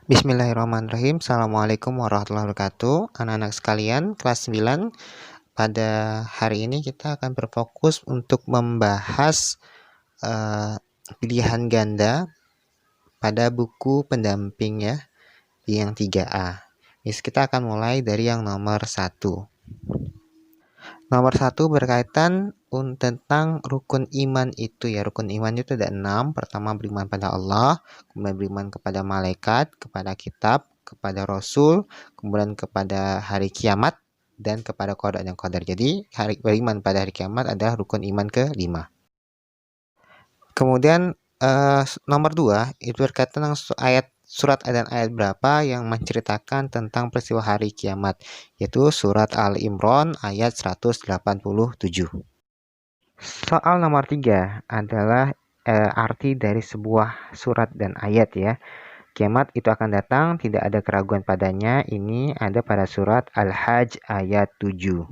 Bismillahirrahmanirrahim. Assalamualaikum warahmatullahi wabarakatuh. Anak-anak sekalian, kelas 9. Pada hari ini kita akan berfokus untuk membahas pilihan ganda pada buku pendamping ya, yang 3A. Kita akan mulai dari yang nomor 1. Nomor 1 berkaitan tentang rukun iman itu ya. Rukun iman itu ada 6. Pertama, beriman pada Allah, kemudian beriman kepada malaikat, kepada kitab, kepada rasul, kemudian kepada hari kiamat, dan kepada qada dan qadar. Jadi, beriman pada hari kiamat adalah rukun iman ke-5. Kemudian nomor 2 itu berkaitan dengan surat dan ayat berapa yang menceritakan tentang peristiwa hari kiamat, yaitu surat Al-Imran ayat 187. Soal nomor 3 adalah arti dari sebuah surat dan ayat ya. Kiamat itu akan datang, tidak ada keraguan padanya. Ini ada pada surat Al-Hajj ayat 7.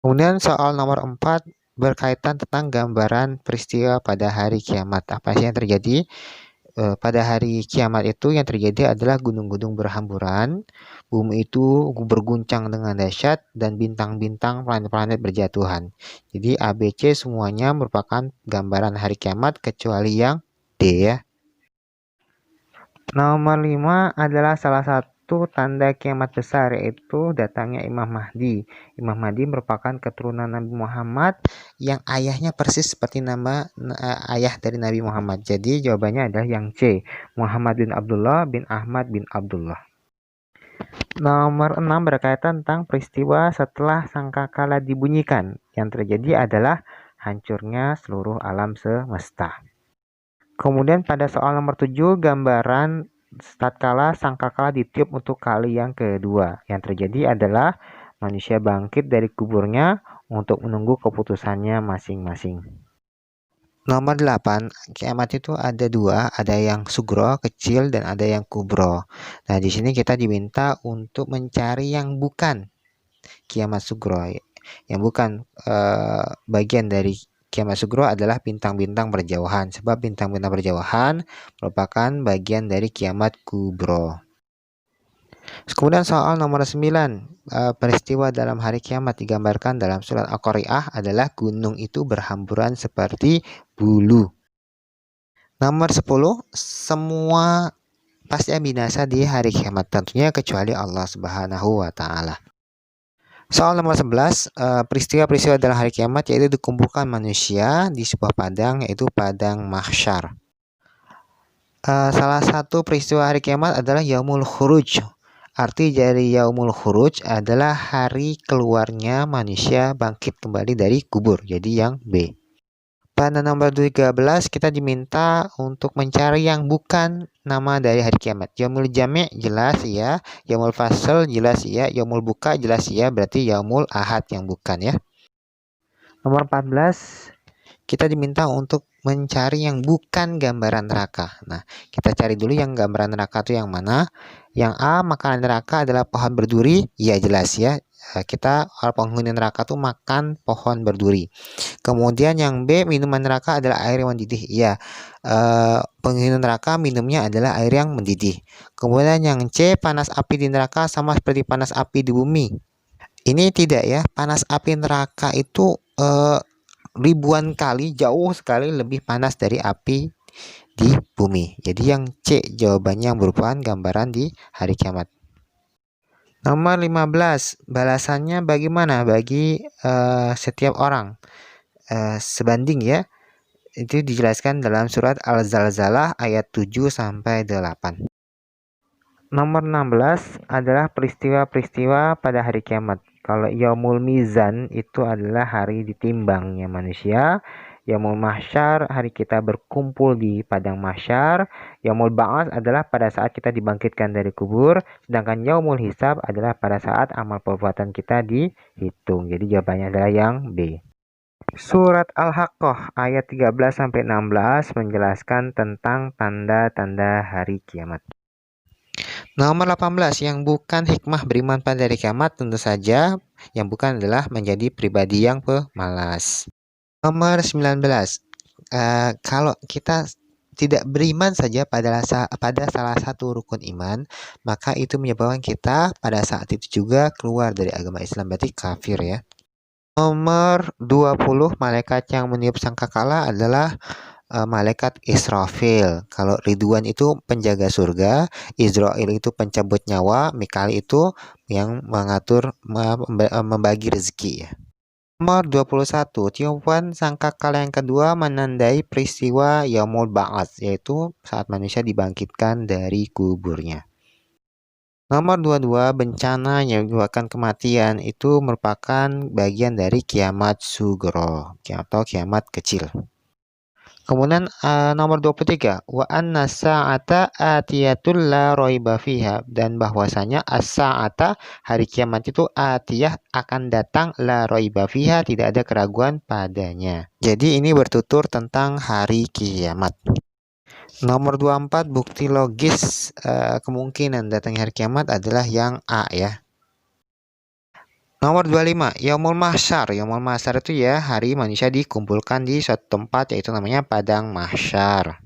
Kemudian soal nomor 4 berkaitan tentang gambaran peristiwa pada hari kiamat. Apa sih yang terjadi? Pada hari kiamat itu yang terjadi adalah gunung-gunung berhamburan, bumi itu berguncang dengan dahsyat, dan bintang-bintang planet-planet berjatuhan. Jadi ABC semuanya merupakan gambaran hari kiamat kecuali yang D ya. Nomor 5 adalah salah satu tanda kiamat besar, yaitu datangnya Imam Mahdi. Imam Mahdi merupakan keturunan Nabi Muhammad yang ayahnya persis seperti nama ayah dari Nabi Muhammad. Jadi jawabannya adalah yang C, Muhammad bin Abdullah bin Ahmad bin Abdullah. Nomor 6 berkaitan tentang peristiwa setelah sangkakala dibunyikan. Yang terjadi adalah hancurnya seluruh alam semesta. Kemudian pada soal nomor 7, gambaran tatkala sangkakala ditiup untuk kali yang kedua. Yang terjadi adalah manusia bangkit dari kuburnya untuk menunggu keputusannya masing-masing. Nomor 8, kiamat itu ada dua, ada yang sugro, kecil, dan ada yang kubro. Nah, di sini kita diminta untuk mencari yang bukan kiamat sugro, yang bukan bagian dari kiamat sugro adalah bintang-bintang berjauhan, sebab bintang-bintang berjauhan merupakan bagian dari kiamat kubro. Kemudian soal nomor 9, peristiwa dalam hari kiamat digambarkan dalam surat Al-Qari'ah adalah gunung itu berhamburan seperti bulu. Nomor 10, semua pasti binasa di hari kiamat, tentunya kecuali Allah Subhanahu wa Ta'ala. Soal nomor 11, peristiwa-peristiwa dalam hari kiamat yaitu dikumpulkan manusia di sebuah padang, yaitu padang mahsyar. Salah satu peristiwa hari kiamat adalah Yaumul Khuruj. Arti dari Yaumul Khuruj adalah hari keluarnya manusia bangkit kembali dari kubur. Jadi yang B. Pada nomor 13 kita diminta untuk mencari yang bukan nama dari hari kiamat. Yaumul Jami' jelas ya, Yaumul Fasl jelas ya, Yaumul Buka jelas ya, berarti Yaumul Ahad yang bukan ya. Nomor 14 kita diminta untuk mencari yang bukan gambaran neraka. Nah, kita cari dulu yang gambaran neraka itu yang mana. Yang A, makanan neraka adalah pohon berduri, ya jelas ya. Kita penghuni neraka tuh makan pohon berduri. Kemudian yang B, minuman neraka adalah air yang mendidih. Iya, penghuni neraka minumnya adalah air yang mendidih. Kemudian yang C, panas api di neraka sama seperti panas api di bumi. Ini tidak ya, panas api neraka itu ribuan kali, jauh sekali lebih panas dari api di bumi. Jadi yang C jawabannya yang merupakan gambaran di hari kiamat. Nomor 15, balasannya bagaimana bagi setiap orang? Sebanding ya. Itu dijelaskan dalam surat Al-Zalzalah ayat 7 sampai 8. Nomor 16 adalah peristiwa-peristiwa pada hari kiamat. Kalau Yaumul Mizan itu adalah hari ditimbangnya manusia. Yaumul Mahsyar, hari kita berkumpul di padang mahsyar. Yaumul Ba'ats adalah pada saat kita dibangkitkan dari kubur. Sedangkan Yaumul Hisab adalah pada saat amal perbuatan kita dihitung. Jadi jawabannya adalah yang B. Surat Al-Haqqah ayat 13-16 menjelaskan tentang tanda-tanda hari kiamat. Nomor 18, yang bukan hikmah beriman pada hari kiamat tentu saja yang bukan adalah menjadi pribadi yang pemalas. Nomor 19, kalau kita tidak beriman saja pada salah satu rukun iman, maka itu menyebabkan kita pada saat itu juga keluar dari agama Islam, berarti kafir ya. Nomor 20, malaikat yang meniup sangkakala adalah malaikat Israfil. Kalau Ridwan itu penjaga surga, Israel itu pencabut nyawa, Mikail itu yang mengatur membagi rezeki ya. Nomor 21, tiupan sangkakala yang kedua menandai peristiwa Yaumul Ba'ats, yaitu saat manusia dibangkitkan dari kuburnya. Nomor 22, bencana yang menyebabkan kematian itu merupakan bagian dari kiamat sugro atau kiamat kecil. Kemudian nomor 23, wa anna sa'ata atiyatul la raiba fiha, dan bahwasanya as-sa'ata, hari kiamat itu, atiyah, akan datang, la raiba fiha, tidak ada keraguan padanya. Jadi ini bertutur tentang hari kiamat. Nomor 24, bukti logis kemungkinan datangnya hari kiamat adalah yang A ya. Nomor 25, Yaumul Mahsyar. Yaumul Mahsyar itu ya hari manusia dikumpulkan di suatu tempat, yaitu namanya Padang Mahsyar.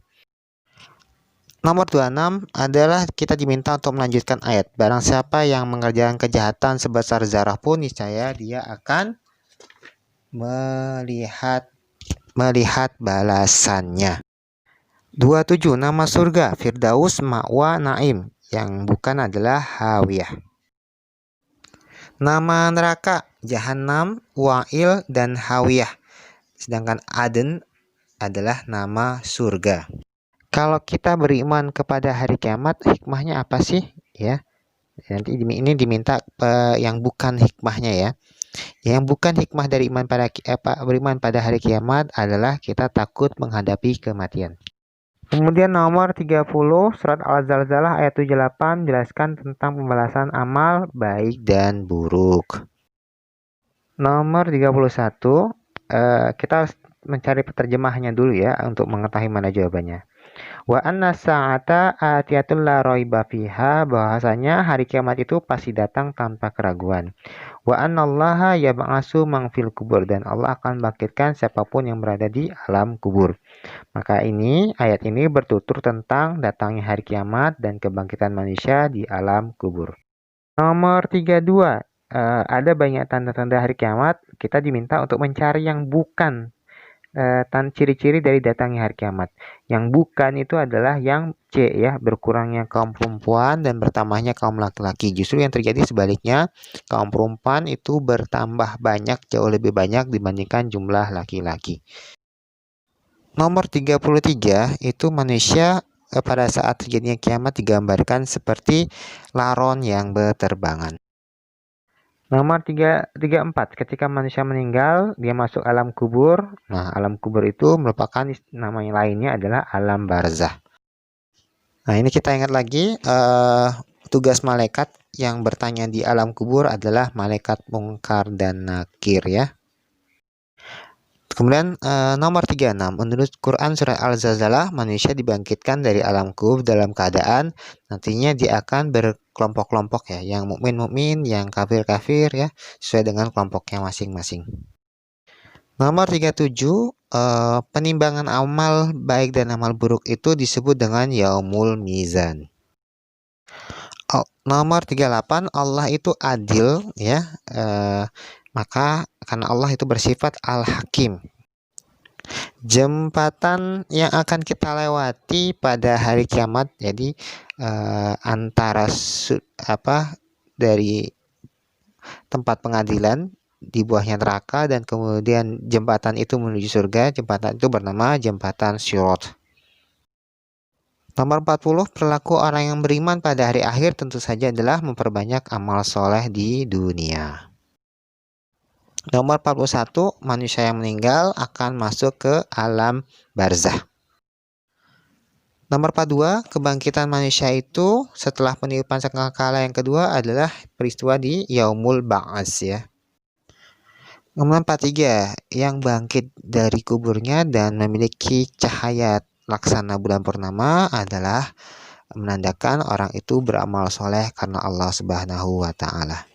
Nomor 26 adalah kita diminta untuk melanjutkan ayat. Barang siapa yang mengerjakan kejahatan sebesar zarah pun, niscaya dia akan melihat balasannya. 27, nama surga Firdaus, Ma'wa, Naim. Yang bukan adalah Hawiyah. Nama neraka Jahannam, Wa'il, dan Hawiyah. Sedangkan Aden adalah nama surga. Kalau kita beriman kepada hari kiamat, hikmahnya apa sih? Ya, nanti ini diminta yang bukan hikmahnya ya. Yang bukan hikmah dari beriman pada hari kiamat adalah kita takut menghadapi kematian. Kemudian nomor 30, surat Al-Zalzalah ayat 78 jelaskan tentang pembalasan amal baik dan buruk. Nomor 31, kita harus mencari penerjemahnya dulu ya untuk mengetahui mana jawabannya. Wa anna sa'ata atiyatul la raiba fiha, bahwasanya hari kiamat itu pasti datang tanpa keraguan. Wa annallaha yab'asu man fil kubur, dan Allah akan bangkitkan siapapun yang berada di alam kubur. Maka ayat ini bertutur tentang datangnya hari kiamat dan kebangkitan manusia di alam kubur. Nomor 32, ada banyak tanda-tanda hari kiamat. Kita diminta untuk mencari yang bukan ciri-ciri dari datangnya hari kiamat. Yang bukan itu adalah yang C ya, berkurangnya kaum perempuan dan bertambahnya kaum laki-laki. Justru yang terjadi sebaliknya, kaum perempuan itu bertambah banyak, jauh lebih banyak dibandingkan jumlah laki-laki. Nomor 33, itu manusia pada saat terjadinya kiamat digambarkan seperti laron yang berterbangan. Nomor 34, ketika manusia meninggal, dia masuk alam kubur. Nah, alam kubur itu merupakan nama yang lainnya adalah alam barzah. Nah, ini kita ingat lagi, tugas malaikat yang bertanya di alam kubur adalah malaikat Munkar dan Nakir ya. Kemudian nomor 36, menurut Quran surat Al-Zalzalah, manusia dibangkitkan dari alam kubur dalam keadaan nantinya dia akan berkelompok-kelompok ya, yang mukmin, yang kafir ya, sesuai dengan kelompoknya masing-masing. Nomor 37, penimbangan amal baik dan amal buruk itu disebut dengan Yaumul Mizan. Nomor 38, Allah itu adil ya, maka karena Allah itu bersifat Al-Hakim. Jembatan yang akan kita lewati pada hari kiamat, jadi antara dari tempat pengadilan di bawahnya neraka dan kemudian jembatan itu menuju surga, jembatan itu bernama jembatan Sirat. Nomor 40, perilaku orang yang beriman pada hari akhir tentu saja adalah memperbanyak amal soleh di dunia. Nomor 41, manusia yang meninggal akan masuk ke alam barzah. Nomor 42, kebangkitan manusia itu setelah peniupan sangkakala yang kedua adalah peristiwa di Yaumul Ba'ats ya. Nomor 43, yang bangkit dari kuburnya dan memiliki cahaya laksana bulan purnama adalah menandakan orang itu beramal soleh karena Allah Subhanahu wa Ta'ala.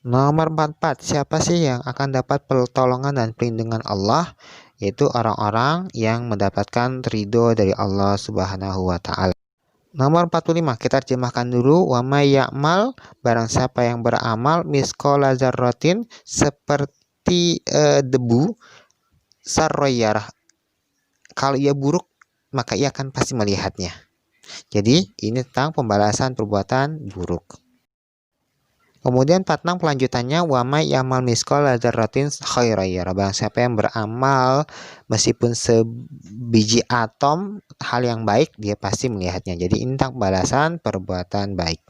Nomor 44, siapa sih yang akan dapat pertolongan dan perlindungan Allah? yaitu orang-orang yang mendapatkan ridho dari Allah Subhanahu wa taala. Nomor 45 kita terjemahkan dulu. Wa may ya'mal, barang siapa yang beramal misqala dzarratin, seperti debu, sarroyarah, kalau ia buruk maka ia akan pasti melihatnya. Jadi ini tentang pembalasan perbuatan buruk. Kemudian 46 kelanjutannya, wa may ya'mal misqala dzarratin khairan yarah, barang siapa yang beramal meskipun sebiji atom hal yang baik dia pasti melihatnya. Jadi ini tentang pembalasan perbuatan baik.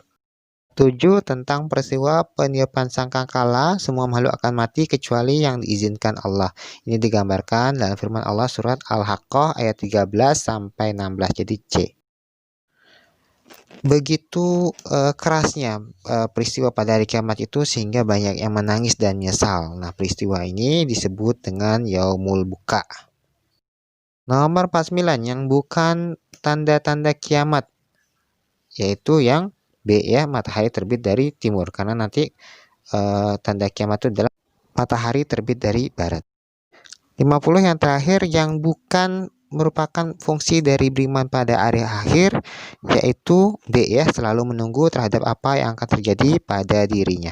7 tentang peristiwa peniupan sangkakala, semua makhluk akan mati kecuali yang diizinkan Allah. Ini digambarkan dalam firman Allah surat Al-Haqqah ayat 13 sampai 16, jadi C. Begitu kerasnya peristiwa pada hari kiamat itu sehingga banyak yang menangis dan menyesal. Nah, peristiwa ini disebut dengan Yaumul Buka. Nomor 49 yang bukan tanda-tanda kiamat, yaitu yang B ya, matahari terbit dari timur, karena nanti tanda kiamat itu adalah matahari terbit dari barat. 50 yang terakhir yang bukan merupakan fungsi dari beriman pada hari akhir, yaitu D ya, selalu menunggu terhadap apa yang akan terjadi pada dirinya.